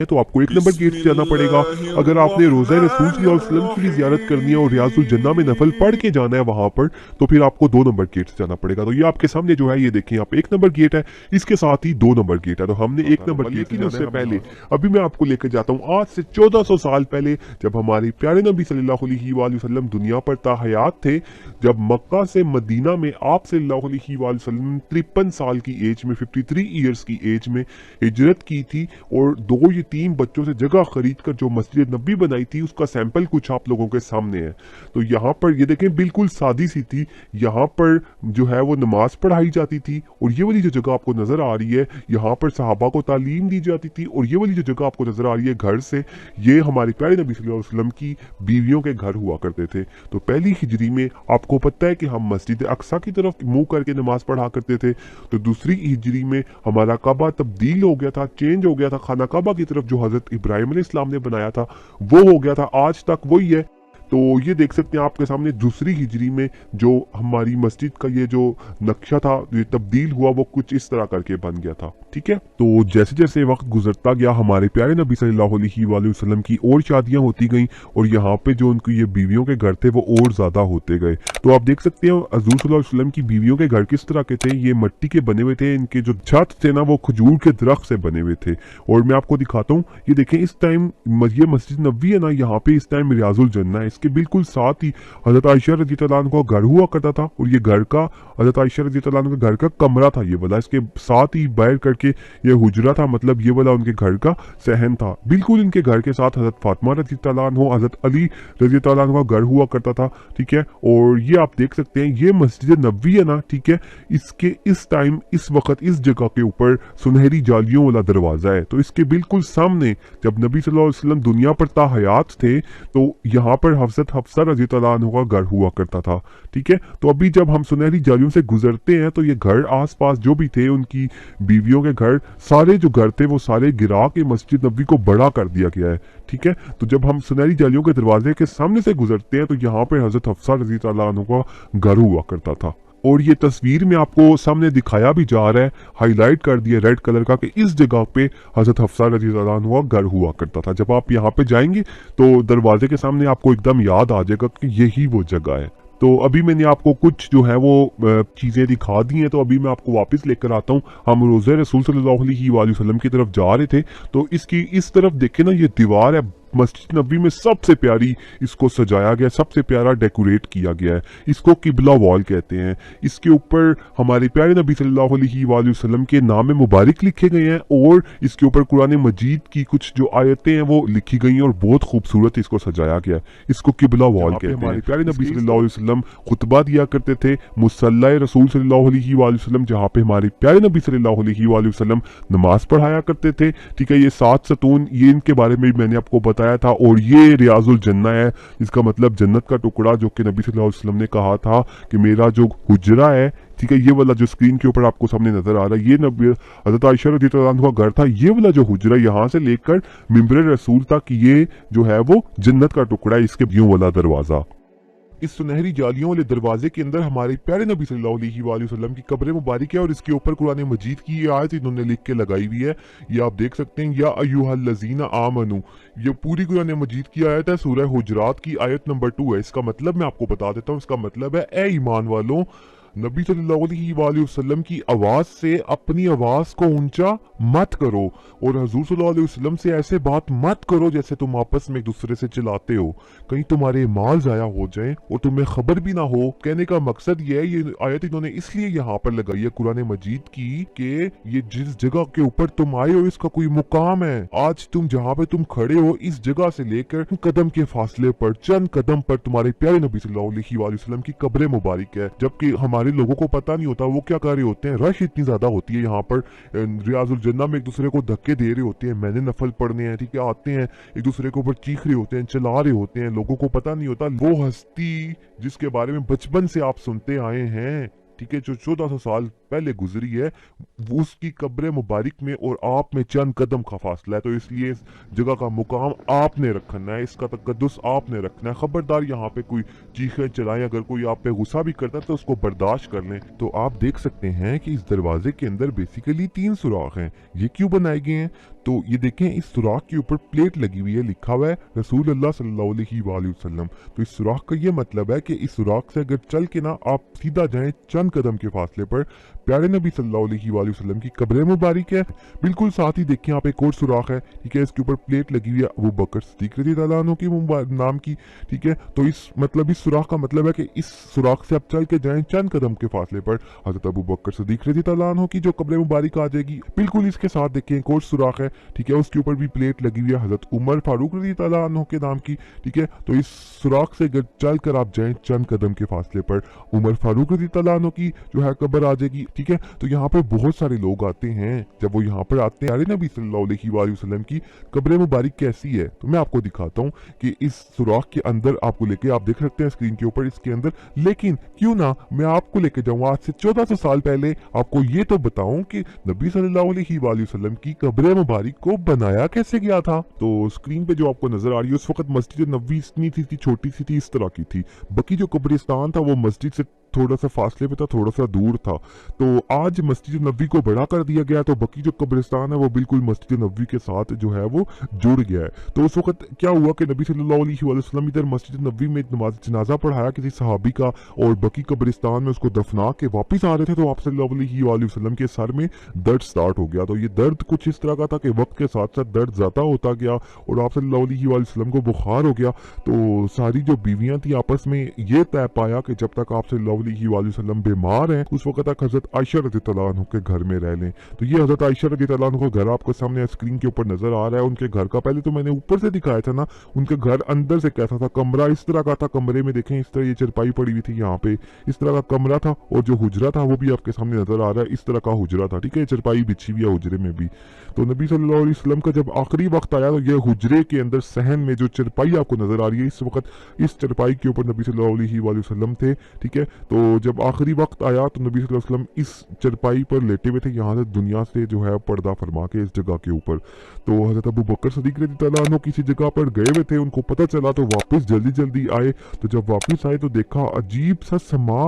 तो आपको एक नंबर गेट से जाना पड़ेगा। अगर आपने रोज़ा रसूल सल्लल्लाहु अलैहि वसल्लम की भी ज़ियारत करनी है और रियाजुल जन्ना में नफल पढ़ के जाना है वहाँ पर, तो फिर आपको 2 नंबर गेट से जाना पड़ेगा। तो ये आपके सामने जो है, ये देखिए यहाँ पे 1 नंबर गेट है, इसके साथ ही 2 नंबर गेट है। तो हमने 1 नंबर गेट से जाना है। उससे पहले अभी मैं आपको लेकर जाता हूँ आज से 1400 साल पहले, जब हमारे प्यारे नबी सल्लल्लाहु अलैहि वसल्लम दुनिया पर ताहयात थे, जब मक्का से मदीना में आप सल्लल्लाहु अलैहि वसल्लम 53 साल की एज में, 53 ईयर्स की एज में हिजरत की थी और 2 या 3 बच्चों से जगह खरीद कर जो मस्जिद नबी बनाई थी, उसका सैंपल कुछ आप लोगों के सामने है। तो यहाँ पर ये देखें, बिल्कुल सादी सी थी। यहाँ पर जो है वो नमाज पढ़ाई जाती थी, और ये वाली जो जगह आपको नजर आ रही है, यहाँ पर सहाबा को तालीम दी जाती थी। और ये वाली जो जगह आपको नजर आ रही है घर से, ये हमारे प्यारे नबी सल्लल्लाहु अलैहि वसल्लम की बीवियों के घर हुआ करते थे। तो पहली हिजरी में आपको पता है कि हम मस्जिद अक्सा की तरफ मुंह करके नमाज पढ़ा करते थे। तो दूसरी हिजरी में हमारा काबा तब्दील हो गया था, चेंज हो गया था, खाना काबा की तरफ जो हजरत इब्राहिम अलैहिस्सलाम ने बनाया था वो हो गया था, आज तक वही है। तो ये देख सकते हैं आपके सामने दूसरी हिजरी में जो हमारी मस्जिद का ये जो नक्शा था, ये तब्दील हुआ, वो कुछ इस तरह करके बन गया था। ठीक है, तो जैसे जैसे वक्त गुजरता गया, हमारे प्यारे नबी सल्लल्लाहु अलैहि वसल्लम की और शादियां होती गईं, और यहाँ पे जो उनकी ये बीवियों के घर थे वो और ज्यादा होते गए। तो आप देख सकते हैं हजूर सल्लल्लाहु अलैहि वसल्लम की बीवियों के घर किस तरह के थे। ये मिट्टी के बने हुए थे, इनके जो छत थे ना वो खजूर के दरख्त से बने हुए थे। और मैं आपको दिखाता हूँ, ये देखें इस टाइम ये मस्जिद नबी है ना, यहाँ पे इस टाइम रियाजुल जन्ना है, इसके बिल्कुल साथ ही हजरत आयशा रज़ी अल्लाह अन्हा का घर हुआ करता था। और ये घर का हजरत आयशा रज़ी अल्लाह अन्हा का घर का कमरा था ये वाला, इसके साथ ही बैठ करके ये हुजरा था, मतलब ये वाला उनके घर का सहन था। बिल्कुल इनके घर के साथ हजरत फातिमा रज़ी अल्लाह अन्हा, हजरत अली रज़ी अल्लाह अन्हु का घर हुआ करता था। ठीक है, और ये आप देख सकते हैं ये मस्जिद नबी है ना, ठीक है, इसके इस टाइम इस वक्त इस जगह के ऊपर सुनहरी जालियों वाला दरवाजा है। तो इसके बिल्कुल सामने जब नबी सल्लल्लाहु अलैहि वसल्लम दुनिया पर ताहयात थे, तो यहाँ पर हज़रत हफ्सा रज़ी अल्लाह अन्हा का घर हुआ करता था। ठीक है, तो अभी जब हम सुनहरी जालियों से गुजरते हैं तो ये घर आसपास जो भी थे उनकी बीवियों के घर, सारे जो घर थे वो सारे गिरा के मस्जिद नबी को बड़ा कर दिया गया है। ठीक है, तो जब हम सुनहरी जालियों के दरवाजे के सामने से गुजरते हैं तो यहाँ पर हज़रत हफ्सा रज़ी अल्लाह अन्हा का घर हुआ करता था। और ये तस्वीर में आपको सामने दिखाया भी जा रहा है, हाईलाइट कर दिया रेड कलर का, कि इस जगह पे हजरत हफ्सा रज़ी अल्लाह अन्हा घर हुआ करता था। जब आप यहाँ पे जाएंगे तो दरवाजे के सामने आपको एकदम याद आ जाएगा कि यही वो जगह है। तो अभी मैंने आपको कुछ जो है वो चीज़ें दिखा दी हैं, तो अभी मैं आपको वापस लेकर आता हूँ। हम रोज़े रसूल सल्लल्लाहु अलैहि वसल्लम की तरफ जा रहे थे, तो इसकी इस तरफ देखे ना, ये दीवार है मस्जिद नबी में सबसे प्यारी, इसको सजाया गया, सबसे प्यारा डेकोरेट किया गया है। इसको किबला वॉल कहते हैं। इसके ऊपर हमारे प्यारे नबी सल्लल्लाहु अलैहि वसल्लम के नाम मुबारक लिखे गए हैं, और इसके ऊपर कुरान मजीद की कुछ जो आयतें हैं वो लिखी गई हैं, और बहुत खूबसूरत इसको सजाया गया है। इसको किबला वॉल कहते हैं। हमारे प्यारे नबी सल्लल्लाहु अलैहि वसल्लम खुतबा दिया करते थे, मुसल्ला रसूल सल्लल्लाहु अलैहि वसल्लम, जहाँ पे हमारे प्यारे नबी सल्लल्लाहु अलैहि वसल्लम नमाज पढ़ाया करते थे। ठीक है, ये 7 सतून, ये इनके बारे में मैंने आपको बताया था। और ये रियाजुल जन्ना है, इसका मतलब जन्नत का टुकड़ा, जो कि नबी सल्लल्लाहु अलैहि वसल्लम ने कहा था कि मेरा जो हुजरा है, ठीक है, ये वाला जो स्क्रीन के ऊपर आपको सामने नजर आ रहा है, ये नबी हज़रत आयशा रज़ी अल्लाह अन्हा का घर था। ये वाला जो हुजरा यहाँ से लेकर मिंबर रसूल तक, ये जो है वो जन्नत का टुकड़ा है, इसके यूं वाला दरवाजा। इस सुनहरी जालियों वाले दरवाजे के अंदर हमारे प्यारे नबी सल्लल्लाहु अलैहि वसल्लम की कब्र मुबारक है, और इसके ऊपर कुरान मजीद की ये आयत इन्होंने लिख के लगाई हुई है। ये आप देख सकते हैं, या अय्युहल्लज़ीना आमनू, ये पूरी कुरान मजीद की आयत है, सूरह हुजरात की आयत नंबर 2 है। इसका मतलब मैं आपको बता देता हूँ, इसका मतलब है ए ईमान वालों, नबी सल्लल्लाहु अलैहि वसल्लम की आवाज से अपनी आवाज को ऊंचा मत करो, और हजूर सल्लल्लाहु अलैहि वसल्लम से ऐसे बात मत करो जैसे तुम आपस में एक दूसरे से चिल्लाते हो, कहीं तुम्हारे माल जाया हो जाए और तुम्हें खबर भी ना हो। कहने का मकसद ये है, ये आयत इन्होंने इसलिए यहाँ पर लगाई है कुरान मजीद की, कि ये जिस जगह के ऊपर तुम आए हो इसका कोई मुकाम है। आज तुम जहाँ पे तुम खड़े हो, इस जगह से लेकर कदम के फासले पर, चंद कदम पर तुम्हारे प्यारे नबी सल्लल्लाहु अलैहि वसल्लम की कब्र मुबारक है। जबकि हमारे लोगों को पता नहीं होता वो क्या कर रहे होते हैं। रश इतनी ज्यादा होती है यहाँ पर, रियाजुल जन्ना में एक दूसरे को धक्के दे रहे होते हैं, मैंने नफल पढ़ने हैं, ठीक है, आते हैं एक दूसरे के ऊपर चीख रहे होते हैं, चिल्ला रहे होते हैं। लोगों को पता नहीं होता वो हस्ती जिसके बारे में बचपन से आप सुनते आए हैं, ठीक है, जो 1400 साल पहले गुजरी है, उसकी कब्र मुबारक में और आप में चंद कदम का फासला है। तो इसलिए इस जगह का मुकाम आपने रखना है, इसका तकद्दुस आपने रखना है। खबरदार यहाँ पे कोई चीखें चलाएं, अगर कोई आप पे गुस्सा भी करता है तो उसको बर्दाश्त कर लें। तो आप देख सकते हैं कि इस दरवाजे के अंदर बेसिकली 3 सुराख हैं। ये क्यों बनाए गए हैं? तो ये देखें इस सुराख के ऊपर प्लेट लगी हुई है, लिखा हुआ है रसूल अल्लाह सल्लल्लाहु अलैहि वसल्लम। तो इस सुराख का ये मतलब है कि इस सुराख से अगर चल के ना आप सीधा जाएं चंद कदम के फासले पर प्यारे नबी सल्लल्लाहु अलैहि वसल्लम की कब्र मुबारक है। बिल्कुल साथ ही देखें आप एक और सुराख है, ठीक है, इसके ऊपर प्लेट लगी हुई है अबू बकर सिद्दीक रज़ियल्लाहु अन्हु की नाम की, ठीक है। तो इस सुराख का मतलब है कि इस सुराख से आप चल के जाएं चंद कदम के फासले पर हजरत अबू बकर सिद्दीक रज़ियल्लाहु अन्हु की जो कब्र मुबारक आ जाएगी। बिल्कुल इसके साथ देखें एक और सुराख है, ठीक है, उसके ऊपर भी प्लेट लगी हुई है हजरत उमर फारूक रज़ियल्लाहु अन्हु के नाम की, ठीक है। तो इस सुराख से अगर चल कर आप जाएं चंद कदम के फासले पर उमर फारूक रज़ियल्लाहु अन्हु की जो है कब्र आ जाएगी, ठीक है। तो यहाँ पर बहुत सारे लोग आते हैं, जब वो यहाँ पर आते हैं प्यारे नबी सल्लल्लाहु अलैहि वसल्लम की कब्र मुबारक कैसी है तो मैं आपको दिखाता हूँ कि इस सुराख के अंदर आपको लेके आप देख सकते हैं स्क्रीन के ऊपर इसके अंदर। लेकिन क्यों ना मैं आपको लेके जाऊँ आज से 1400 साल पहले, आपको ये तो बताऊं कि नबी सल्लल्लाहु अलैहि वसल्लम की कब्र मुबारक को बनाया कैसे गया था। तो स्क्रीन पे जो आपको नजर आ रही है उस वक्त मस्जिद नबवी इतनी थी छोटी सी थी, इस तरह की थी। बाकी जो कब्रिस्तान था वो मस्जिद से थोड़ा सा फासले पे था, थोड़ा सा दूर था। तो आज मस्जिद नबवी को बड़ा कर दिया गया, तो बाकी जो कब्रिस्तान है वो बिल्कुल मस्जिद नबवी के साथ जो है वो जुड़ गया है। तो उस वक्त क्या हुआ कि नबी सल्लल्लाहु अलैहि वसल्लम इधर मस्जिद नबवी में नमाज जनाजा पढ़ाया किसी सहाबी का, और बाकी कब्रिस्तान में उसको दफना के वापस आ रहे थे, तो आप सल्लल्लाहु अलैहि वसल्लम के सर में दर्द स्टार्ट हो गया। तो ये दर्द कुछ इस तरह का था कि वक्त के साथ साथ दर्द ज्यादा होता गया और आप सल्लल्लाहु अलैहि वसल्लम को बुखार हो गया। तो सारी जो बीवियां थी आपस में ये तय पाया कि जब तक आप सल्लल्लाहु अलैहि वसल्लम बीमार हैं उस वक्त तक हजरत आयशा रज़ियल्लाहु अन्हा के घर में रह लें। तो ये हजरत आयशा रज़ियल्लाहु अन्हा का घर आपको सामने स्क्रीन के ऊपर नजर आ रहा है। उनके घर का पहले तो मैंने ऊपर से दिखाया था ना, उनके घर अंदर से कैसा था, कमरा इस तरह का था। कमरे में देखें इस तरह ये चरपाई पड़ी हुई थी, यहाँ पे इस तरह का कमरा था, और जो हुजरा था वो भी आपके सामने नजर आ रहा है, इस तरह का हुजरा था, ठीक है। चरपाई बिछी हुई है हुजरे में भी। तो नबी सल्लल्लाहु अलैहि वसल्लम का जब आखिरी वक्त आया तो ये हुजरे के अंदर सहन में जो चरपाई आपको नजर आ रही है इस वक्त, इस चरपाई के ऊपर नबी सल्लल्लाहु अलैहि वसल्लम थे, ठीक है। तो जब आखिरी वक्त आया तो नबी सल्लल्लाहु अलैहि वसल्लम इस चरपाई पर लेटे हुए थे, यहाँ से दुनिया से जो है पर्दा फरमा के इस जगह के ऊपर। तो हजरत अबू बकर सिद्दीक रज़ियल्लाहु अन्हु किसी जगह पर गए हुए थे, उनको पता चला तो वापस जल्दी जल्दी आए। तो जब वापस आए तो देखा अजीब सा समा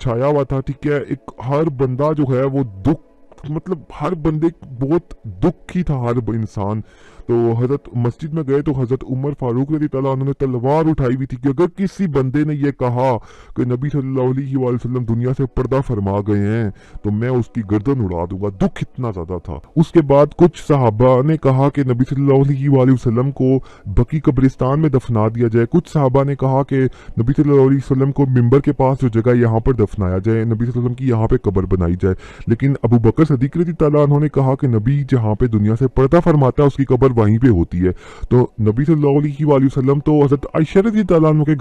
छाया हुआ था, ठीक है। एक हर बंदा जो है वो दुख, मतलब हर बंदे बहुत दुखी था हर इंसान। तो हजरत मस्जिद में गए तो हजरत उमर फारूक रज़ियल्लाहु अन्हु ने तलवार उठाई हुई थी कि अगर किसी बंदे ने ये कहा कि नबी सल्लल्लाहु अलैहि वसल्लम दुनिया से पर्दा फरमा गए हैं तो मैं उसकी गर्दन उड़ा दूंगा। दुख इतना ज्यादा था। उसके बाद कुछ सहाबा ने कहा कि नबी सल्लल्लाहु अलैहि वसल्लम को बकी कब्रिस्तान में दफना दिया जाए। कुछ सहाबा ने कहा कि नबी सल्लल्लाहु अलैहि वसल्लम को मिंबर के पास जो जगह यहाँ पर दफनाया जाए, नबी सल्लल्लाहु अलैहि वसल्लम की यहाँ पे कब्र बनाई जाए। लेकिन अबू बकर सिद्दीक रज़ियल्लाहु अन्हु ने कहा कि नबी जहाँ पे दुनिया से पर्दा फरमाता है उसकी कब्र वहीं पे होती है। तो नबी सल्लल्लाहु अलैहि वसल्लम तो हजरत आयशा रज़ियल्लाहु अन्हा के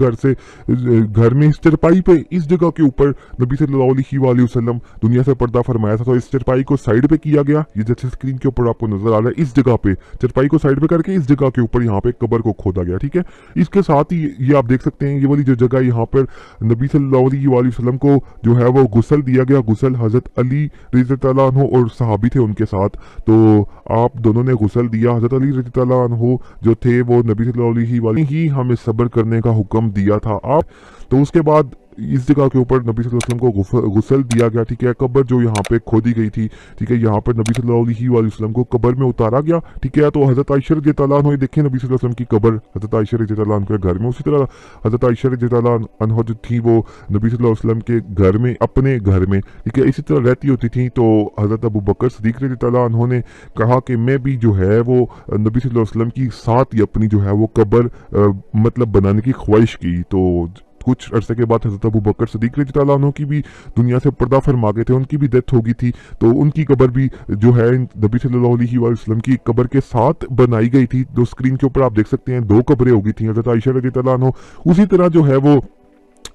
घर में इस चरपाई पे इस जगह के ऊपर नबी सल्लल्लाहु अलैहि वसल्लम दुनिया से पर्दा फरमाया था। तो इस चरपाई को साइड पे किया गया, ये जैसे स्क्रीन के ऊपर आपको नजर आ रहा है, इस जगह पे चरपाई को साइड पे करके इस जगह के ऊपर यहाँ पे कब्र को खोदा गया, ठीक है। इसके साथ ही ये आप देख सकते हैं ये वाली जो जगह यहाँ पर नबी सल्लल्लाहु अलैहि वसल्लम को जो है वो गुस्ल दिया गया। गुस्ल हजरत अली रज़ियल्लाहु अन्हु और सहाबी थे उनके साथ, तो आप दोनों ने गुस्ल दिया। हजरत अली रज़ियल्लाहु अन्हु जो थे वो नबी सल्लल्लाहु अलैहि वसल्लम ही हमें सब्र करने का हुक्म दिया था आप। तो उसके बाद इस जगह के ऊपर नबी सल्लल्लाहु अलैहि वसल्लम को गुस्ल दिया गया, ठीक है। कब्र जो यहाँ पे खोदी गई थी, ठीक है, यहाँ पर नबी सल्लल्लाहु अलैहि वसल्लम को कब्र में उतारा गया, ठीक है। तो हजरत आयशा रज़ियल्लाहु अन्हा देखें नबी सल्लल्लाहु अलैहि वसल्लम की कब्र हजरत आयशा रज़ियल्लाहु अन्हा के घर में। उसी तरह हजरत आयशा रज़ियल्लाहु अन्हा जो थी वो नबी सल्लल्लाहु अलैहि वसल्लम के घर में, अपने घर में, ठीक है, इसी तरह रहती होती थी। तो हजरत अबू बकर सिद्दीक रज़ियल्लाहु अन्हु ने कहा कि मैं भी जो है वो नबी सल्लल्लाहु अलैहि वसल्लम की साथ ही अपनी जो है वो कब्र मतलब बनाने की ख्वाहिश की। तो कुछ अरसे के बाद हजरत अबू बकर सिद्दीक रज़ियल्लाहु अन्हु की भी दुनिया से पर्दा फरमा गए थे, उनकी भी डेथ हो गई थी। तो उनकी कब्र भी जो है नबी सल्लल्लाहु अलैहि वसल्लम की कब्र के साथ बनाई गई थी। तो स्क्रीन के ऊपर आप देख सकते हैं 2 कब्रें हो गई थी। हजरत आयशा रज़ियल्लाहु अन्हा उसी तरह जो है वो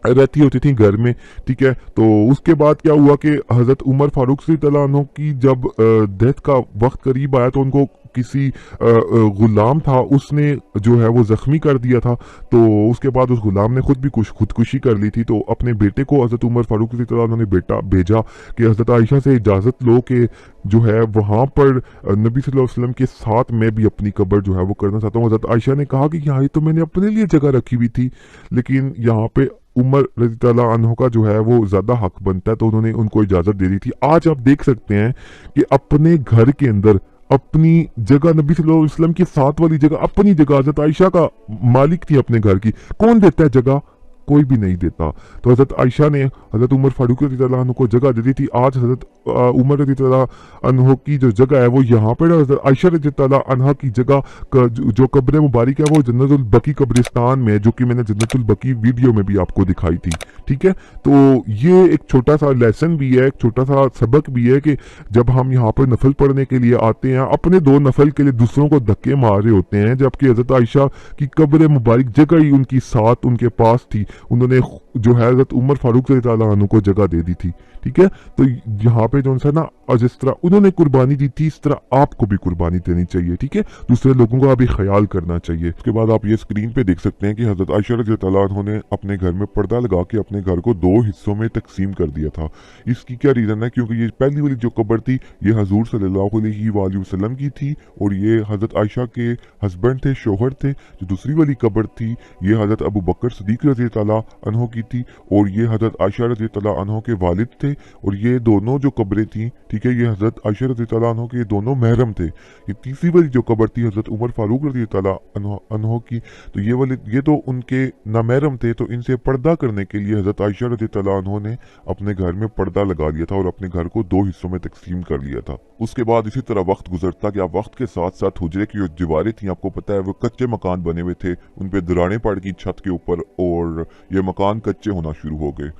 रहती होती थी घर में, ठीक है। तो उसके बाद क्या हुआ कि हजरत उमर फारूक रज़ियल्लाहु अन्हु की जब डेथ का वक्त करीब आया तो उनको किसी गुलाम था उसने जो है वो जख्मी कर दिया था। तो उसके बाद उस गुलाम ने खुद भी खुदकुशी कर ली थी। तो अपने बेटे को हजरत उमर फारूक रज़ियल्लाहु अन्हु ने बेटा भेजा कि हजरत आयशा से इजाज़त लो कि जो है वहाँ पर नबी सल्लल्लाहु अलैहि वसल्लम के साथ मैं भी अपनी कब्र जो है वो करना चाहता हूँ। हजरत आयशा ने कहा कि यहाँ तो मैंने अपने लिए जगह रखी हुई थी, लेकिन यहाँ पे उमर रज़ियल्लाहु अन्हु का जो है वो ज्यादा हक बनता है, तो उन्होंने उनको इजाजत दे दी थी। आज आप देख सकते हैं कि अपने घर के अंदर अपनी जगह, नबी सल्लल्लाहु अलैहि वसल्लम की साथ वाली जगह, अपनी जगह हजरत आयशा का मालिक थी अपने घर की। कौन देता है जगह? कोई भी नहीं देता। तो हजरत आयशा ने हजरत उमर फारूक रज़ी अल्लाह अन्हु को जगह दे दी थी। आज हजरत उमर रज़ी अल्लाह अन्हु की जो जगह है वो यहाँ पर है। हजरत आयशा रज़ी अल्लाह अन्हा की जगह जो कब्र मुबारक है वो जन्नतुल बकी कब्रिस्तान में है, जो कि मैंने जन्नतुल बकी वीडियो में भी आपको दिखाई थी। ठीक है, तो ये एक छोटा सा लेसन भी है, एक छोटा सा सबक भी है कि जब हम यहाँ पर नफल पढ़ने के लिए आते हैं, अपने दो नफल के लिए दूसरों को धक्के मार रहे होते हैं, जबकि हजरत आयशा की कब्र मुबारक जगह ही उनकी साथ उनके पास थी। उन्होंने जो है हजरत उमर फारूक रज़ियल्लाहु अन्हु को जगह दे दी थी। ठीक है, तो यहाँ पे जो है ना, और जिस तरह उन्होंने कुर्बानी दी थी, इस तरह आपको भी कुर्बानी देनी चाहिए। ठीक है, दूसरे लोगों का भी ख्याल करना चाहिए। उसके बाद आप ये स्क्रीन पे देख सकते हैं कि हजरत आयशा रज़ियल्लाहु अन्हा ने अपने घर में पर्दा लगा के अपने घर को दो हिस्सों में तकसीम कर दिया था। इसकी क्या रीज़न है? क्योंकि ये पहली वाली जो कब्र थी ये हजूर सल्लल्लाहु अलैहि वसल्लम की थी और ये हजरत आयशा के हस्बैंड थे, शोहर थे। जो दूसरी वाली कब्र थी ये हजरत अबू बकर सिद्दीक रज़ियल्लाहु अन्हु की थी और ये हजरत आयशा रज़ियल्लाहु अन्हा के वालिद थे। और ये दोनों जो कब्रें थी, ठीक है, ये हजरत आयशा रज़ियल्लाहु अन्हा के दोनों महरम थे। ये तीसरी वाली जो कब्र थी हजरत उमर फारूक रज़ियल्लाहु अन्हु की, तो ये तो उनके नामहरम थे, तो इनसे पर्दा करने के लिए हजरत आयशा रज़ियल्लाहु अन्हा ने अपने घर में पर्दा लगा लिया था और अपने घर को दो हिस्सों में तकसीम कर लिया था। उसके बाद इसी तरह वक्त गुजरता गया। वक्त के साथ साथ हुजरे की जो दीवारें थी, आपको पता है वो कच्चे मकान बने हुए थे, उन पे दरारें पड़ गई छत के ऊपर और ये मकान कच्चे होना शुरू हो गए।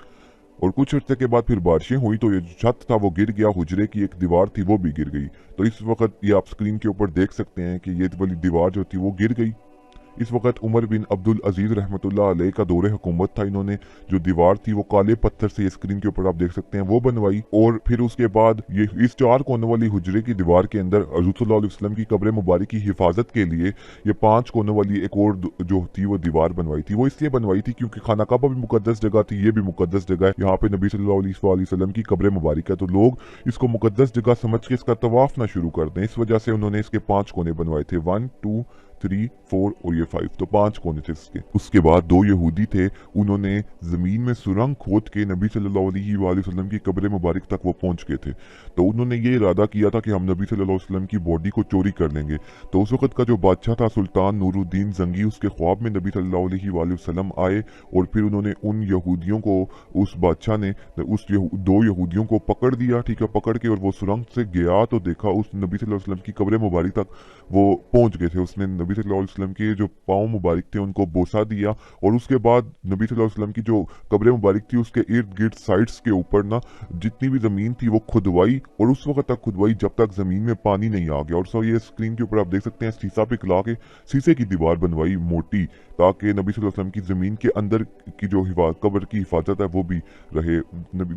और कुछ अर्से के बाद फिर बारिशें हुई तो ये छत था वो गिर गया, हुजरे की एक दीवार थी वो भी गिर गई। तो इस वक्त ये आप स्क्रीन के ऊपर देख सकते हैं कि ये वाली दीवार जो थी वो गिर गई। इस वक्त उमर बिन अब्दुल अजीज रहमतुल्लाह अलैह का दौरे हुकूमत था। इन्होंने जो दीवार थी वो काले पत्थर से, ये स्क्रीन के ऊपर आप देख सकते हैं, वो बनवाई। और फिर उसके बाद ये इस चार कोनों वाली हुजरे की दीवार के अंदर हज़रत सल्लल्लाहु अलैहि वसल्लम की कब्र मुबारक की हिफाजत के लिए ये 5 कोनों वाली एक और जो थी वो दीवार बनवाई थी। वो इसलिए बनवाई थी क्योंकि खाना काबा भी मुकद्दस जगह थी, ये भी मुकद्दस जगह है। यहाँ पे नबी सल्लल्लाहु अलैहि वसल्लम की कब्र मुबारक है, तो लोग इसको मुकद्दस जगह समझ के इसका तवाफ ना शुरू कर दें। इस वजह से उन्होंने इसके 5 कोने बनवाए थे, 1 2 3 4 और ये 5, तो 5 कोने थे इसके। उसके बाद 2 यहूदी थे, उन्होंने जमीन में सुरंग खोद के नबी सल्लल्लाहु अलैहि वसल्लम की कब्र मुबारक तक वो पहुंच गए थे। तो उन्होंने ये इरादा किया था कि हम नबी सल्लल्लाहु अलैहि वसल्लम की बॉडी को चोरी कर लेंगे। तो उस वक्त का जो बादशाह था सुल्तान नूरुद्दीन जंगी, उसके ख्वाब में नबी सल्लल्लाहु अलैहि वसल्लम आए और फिर उन्होंने उन यहूदियों को, उस बादशाह ने उस 2 यहूदियों को पकड़ दिया। ठीक है, पकड़ के और वो सुरंग से गया तो देखा उस नबी सल्लल्लाहु अलैहि वसल्लम की कब्र मुबारक तक वो पहुंच गए थे। उसने नबी सल्लल्लाहु अलैहि वसल्लम के जो पाँव मुबारक थे उनको बोसा दिया और उसके बाद नबी सल्लल्लाहु अलैहि वसल्लम की जो कब्र मुबारक थी उसके इर्द गिर्द साइड्स के ऊपर ना जितनी भी जमीन थी वो खुदवाई और उस वक्त तक खुदवाई जब तक जमीन में पानी नहीं आ गया। और सो ये स्क्रीन के ऊपर आप देख सकते हैं, शीशा पिघला के शीशे की दीवार बनवाई मोटी, ताकि नबी सल्लल्लाहु अलैहि वसल्लम की जमीन के अंदर की जो कब्र की हिफाजत है वो भी रहे,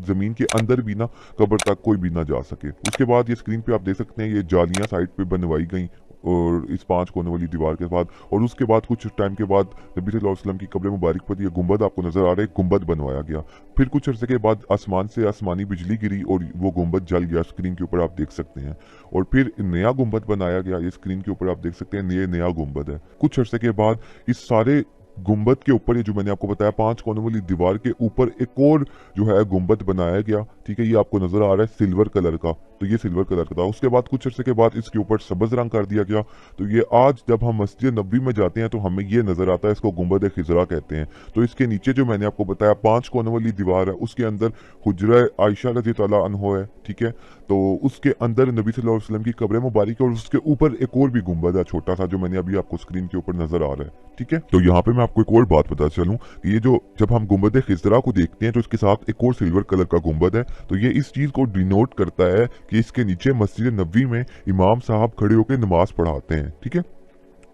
जमीन के अंदर भी ना कब्र तक कोई भी ना जा सके। उसके बाद ये स्क्रीन पे आप देख सकते हैं ये जालियां साइड पे बनवाई गई और इस 5 कोने वाली दीवार के बाद। और उसके बाद कुछ टाइम के बाद नबी सल्लल्लाहु अलैहि वसल्लम की कब्र मुबारक पर ये गुंबद आपको नजर आ रहा है, गुंबद बनवाया गया। फिर कुछ अर्से के बाद आसमान से आसमानी बिजली गिरी और वो गुंबद जल गया, स्क्रीन के ऊपर आप देख सकते हैं। और फिर नया गुंबद बनाया गया, ये स्क्रीन के ऊपर आप देख सकते हैं, ये नया गुंबद है। कुछ अर्से के बाद इस सारे गुंबद के ऊपर, ये जो मैंने आपको बताया 5 कोनों वाली दीवार के ऊपर एक और जो है गुंबद बनाया गया। ठीक है, ये आपको नजर आ रहा है सिल्वर कलर का, तो ये सिल्वर कलर का था। उसके बाद कुछ अर्से के बाद इसके ऊपर सब्ज रंग कर दिया गया। तो ये आज जब हम मस्जिद नबवी में जाते हैं तो हमें ये नजर आता है, इसको गुंबद खिजरा कहते हैं। तो इसके नीचे जो मैंने आपको बताया 5 कोनों वाली दीवार है, उसके अंदर हुजरा आयशा रज़ियल्लाहु अन्हा है। ठीक है, तो उसके अंदर नबी सल्लल्लाहु अलैहि वसल्लम की कब्र मुबारक है और उसके ऊपर एक और भी गुंबद है छोटा सा, जो मैंने अभी आपको स्क्रीन के ऊपर नजर आ रहा है। ठीक है, तो यहाँ पे मैं आपको एक और बात बता चलूं कि ये जो जब हम गुंबद खिजरा को देखते हैं तो इसके साथ एक और सिल्वर कलर का गुंबद है, तो ये इस चीज को डिनोट करता है कि इसके नीचे मस्जिद नबवी में इमाम साहब खड़े होकर नमाज पढ़ाते हैं। ठीक है,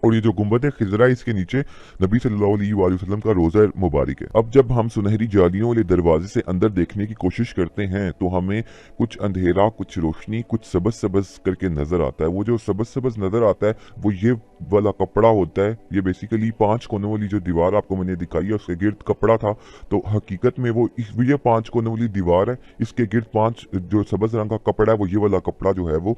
और ये जो गुंबद खिजरा है इसके नीचे नबी सल्लल्लाहु अलैहि वसल्लम का रोजा मुबारक है। अब जब हम सुनहरी जालियों वाले दरवाजे से अंदर देखने की कोशिश करते हैं तो हमें कुछ अंधेरा, कुछ रोशनी, कुछ सबज सबज करके नजर आता है। वो जो सबज सबज नजर आता है वो ये वाला कपड़ा होता है, ये बेसिकली 5 कोनों वाली जो दीवार आपको मैंने दिखाई है उसके गिर्द कपड़ा था, तो हकीकत में वो ये 5 कोनों वाली दीवार है, इसके गिर्द 5 जो सब्ज रंग का कपड़ा है वो ये वाला कपड़ा जो है वो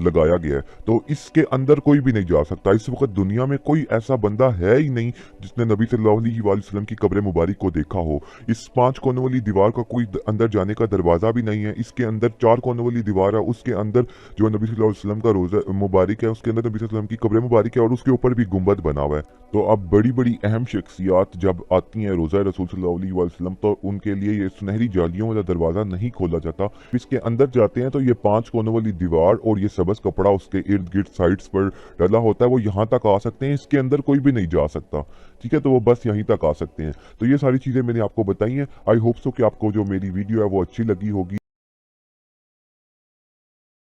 लगाया गया है। तो इसके अंदर कोई भी नहीं जा सकता। इस वक्त दुनिया में कोई ऐसा बंदा है ही नहीं जिसने नबी सल्लल्लाहु अलैहि वसल्लम की कब्र मुबारक को देखा हो। इस 5 कोनों वाली दीवार का कोई अंदर जाने का दरवाज़ा भी नहीं है। इसके अंदर 4 कोनों वाली दीवार है, उसके अंदर जो नबी सल्लल्लाहु अलैहि वसल्लम का रोज़ा मुबारक है, उसके अंदर नबी सल्लल्लाहु अलैहि वसल्लम की कब्र मुबारक है और उसके ऊपर भी गुंबद बना हुआ है। तो अब बड़ी बड़ी अहम शख्सियात जब आती हैं रोज़ा रसूल सल्लल्लाहु अलैहि वसल्लम, तो उनके लिए ये सुनहरी जालियों वाला दरवाज़ा नहीं खोला जाता। इसके अंदर जाते हैं तो ये 5 कोनों वाली दीवार और ये सब्ज़ कपड़ा उसके इर्द गिर्द साइड्स पर डला होता है, वो यहाँ तक आ सकते हैं, इसके अंदर कोई भी नहीं जा सकता। ठीक है, तो वो बस यहीं तक आ सकते हैं। तो ये सारी चीज़ें मैंने आपको बताई हैं। आई होप सो कि आपको जो मेरी वीडियो है वो अच्छी लगी होगी।